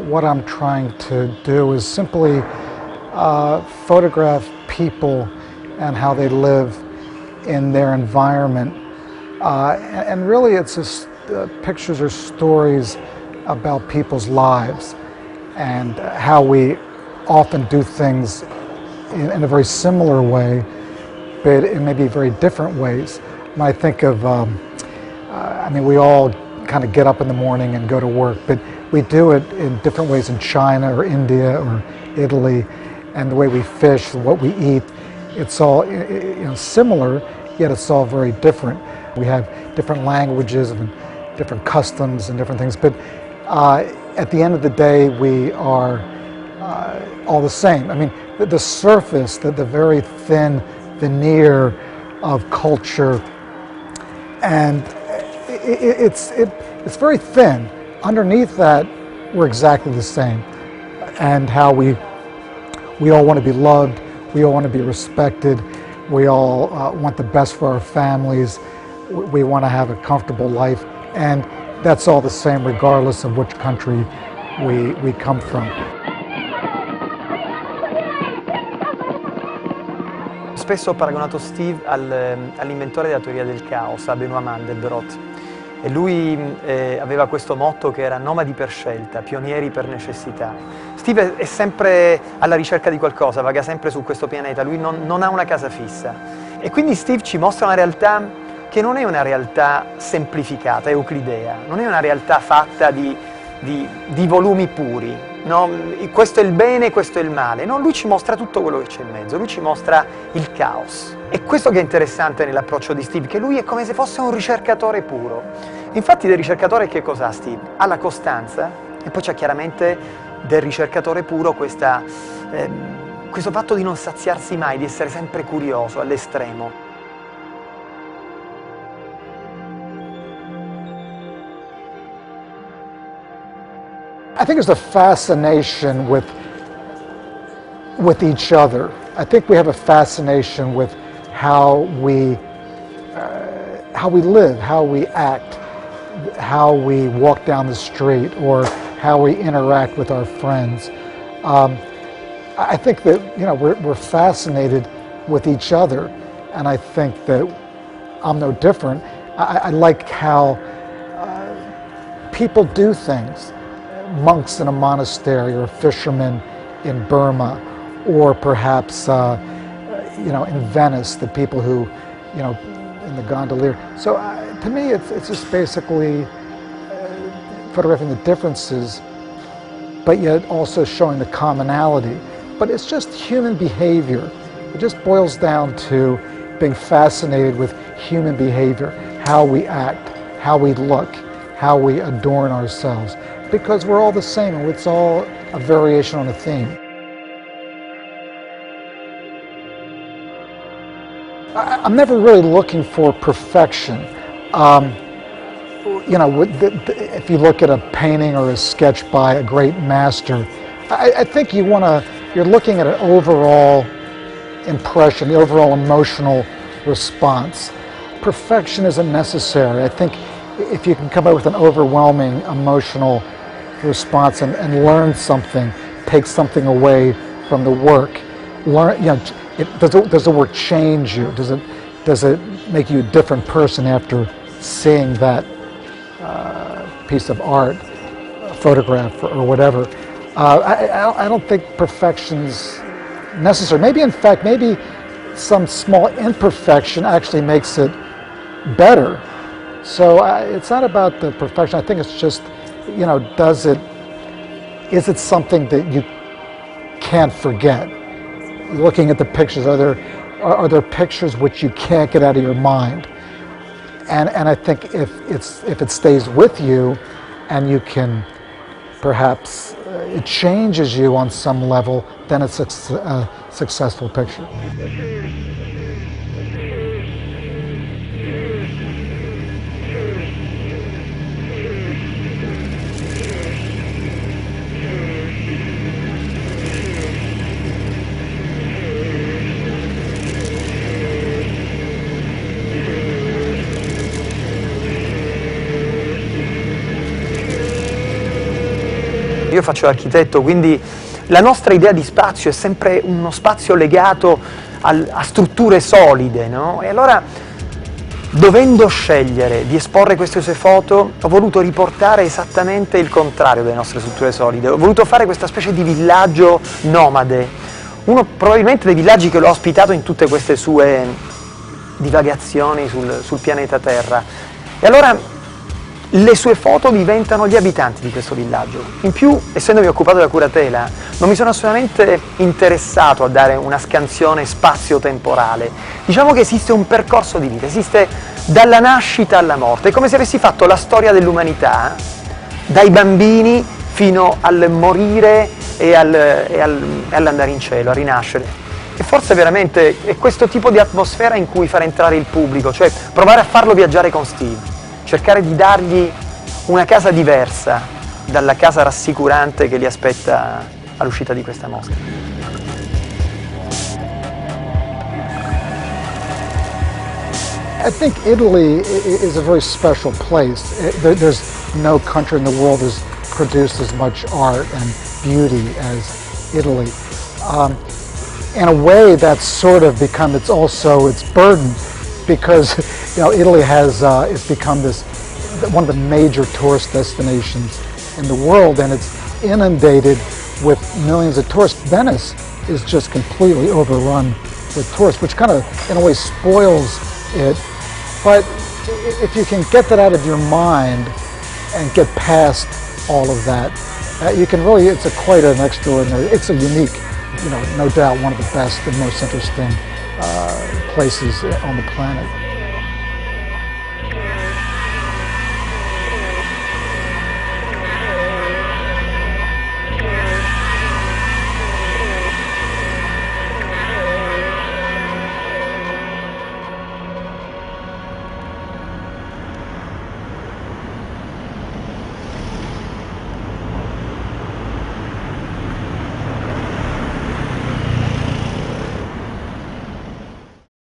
What I'm trying to do is simply photograph people and how they live in their environment. And really it's just pictures or stories about people's lives and how we often do things in a very similar way, but in maybe very different ways. When I think of, I mean, we all kind of get up in the morning and go to work, but we do it in different ways in China or India or Italy, and the way we fish, what we eat, it's all similar, yet it's all very different. We have different languages and different customs and different things, but at the end of the day, we are all the same. I mean, the surface, the very thin veneer of culture, and it's very thin. Underneath that, we're exactly the same, and how we all want to be loved, we all want to be respected, we all want the best for our families, we want to have a comfortable life, and that's all the same regardless of which country we come from. Spesso ho paragonato Steve all'inventore della teoria del caos, a Benoît Mandelbrot. E lui aveva questo motto che era nomadi per scelta, pionieri per necessità. Steve è sempre alla ricerca di qualcosa, vaga sempre su questo pianeta, lui non ha una casa fissa. E quindi Steve ci mostra una realtà che non è una realtà semplificata, euclidea, non è una realtà fatta di volumi puri, no? Questo è il bene, questo è il male, no? Lui ci mostra tutto quello che c'è in mezzo, lui ci mostra il caos. E questo che è interessante nell'approccio di Steve, che lui è come se fosse un ricercatore puro. Infatti del ricercatore che cos'ha Steve? Ha la costanza, e poi c'è chiaramente del ricercatore puro questo fatto di non saziarsi mai, di essere sempre curioso all'estremo. I think there's a fascination with each other. I think we have a fascination with how we live, how we act, how we walk down the street, or how we interact with our friends. I think that we're fascinated with each other, and I think that I'm no different. I like how people do things. Monks in a monastery, or fishermen in Burma, or perhaps in Venice, the people who in the gondolier. So to me, it's just basically photographing the differences, but yet also showing the commonality. But it's just human behavior. It just boils down to being fascinated with human behavior, how we act, how we look, how we adorn ourselves. Because we're all the same, and it's all a variation on a theme. I'm never really looking for perfection. If you look at a painting or a sketch by a great master, I think you're looking at an overall impression, the overall emotional response. Perfection isn't necessary. I think if you can come up with an overwhelming emotional response and learn something, take something away from the work. Does the work change you? Does it make you a different person after seeing that piece of art, photograph, or whatever? I don't think perfection's necessary. Maybe some small imperfection actually makes it better. So it's not about the perfection. I think it's just, is it something that you can't forget? Looking at the pictures, are there pictures which you can't get out of your mind? And I think if it stays with you, and you can perhaps it changes you on some level, then it's a successful picture. Io faccio l'architetto, quindi la nostra idea di spazio è sempre uno spazio legato a strutture solide, no? E allora, dovendo scegliere di esporre queste sue foto, ho voluto riportare esattamente il contrario delle nostre strutture solide. Ho voluto fare questa specie di villaggio nomade, uno probabilmente dei villaggi che l'ho ospitato in tutte queste sue divagazioni sul pianeta Terra. E allora le sue foto diventano gli abitanti di questo villaggio. In più, essendomi occupato della curatela, non mi sono assolutamente interessato a dare una scansione spazio-temporale. Diciamo che esiste un percorso di vita, esiste dalla nascita alla morte. È come se avessi fatto la storia dell'umanità, dai bambini fino al morire e all'andare in cielo, a rinascere. E forse veramente è questo tipo di atmosfera in cui far entrare il pubblico, cioè provare a farlo viaggiare con Steve. Cercare di dargli una casa diversa dalla casa rassicurante che li aspetta all'uscita di questa mostra. I think Italy is a very special place. There's no country in the world that's produced as much art and beauty as Italy. In a way, that's sort of become its burden, because Italy has it's become one of the major tourist destinations in the world, and it's inundated with millions of tourists. Venice is just completely overrun with tourists, which kind of in a way spoils it. But if you can get that out of your mind and get past all of that, you can really, it's quite an extraordinary, it's a unique, no doubt one of the best and most interesting places on the planet.